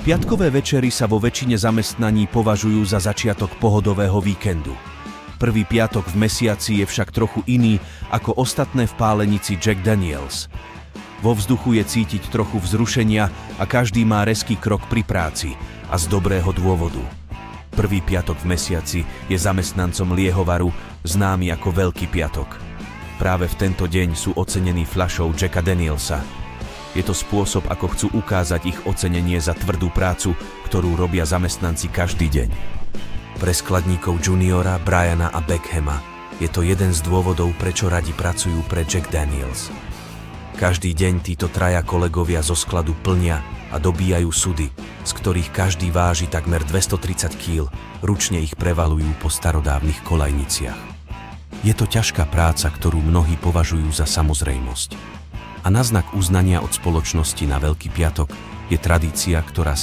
Piatkové večery sa vo väčšine zamestnaní považujú za začiatok pohodového víkendu. Prvý piatok v mesiaci je však trochu iný ako ostatné v pálenici Jack Daniels. Vo vzduchu je cítiť trochu vzrušenia a každý má rezký krok pri práci a z dobrého dôvodu. Prvý piatok v mesiaci je zamestnancom liehovaru známy ako Veľký piatok. Práve v tento deň sú ocenení fľašou Jacka Danielsa. Je to spôsob, ako chcú ukázať ich ocenenie za tvrdú prácu, ktorú robia zamestnanci každý deň. Pre skladníkov Juniora, Briana a Beckhama je to jeden z dôvodov, prečo radi pracujú pre Jack Daniels. Každý deň títo traja kolegovia zo skladu plnia a dobíjajú sudy, z ktorých každý váži takmer 230 kg, ručne ich prevalujú po starodávnych kolajniciach. Je to ťažká práca, ktorú mnohí považujú za samozrejmosť. A na znak uznania od spoločnosti na Veľký piatok je tradícia, ktorá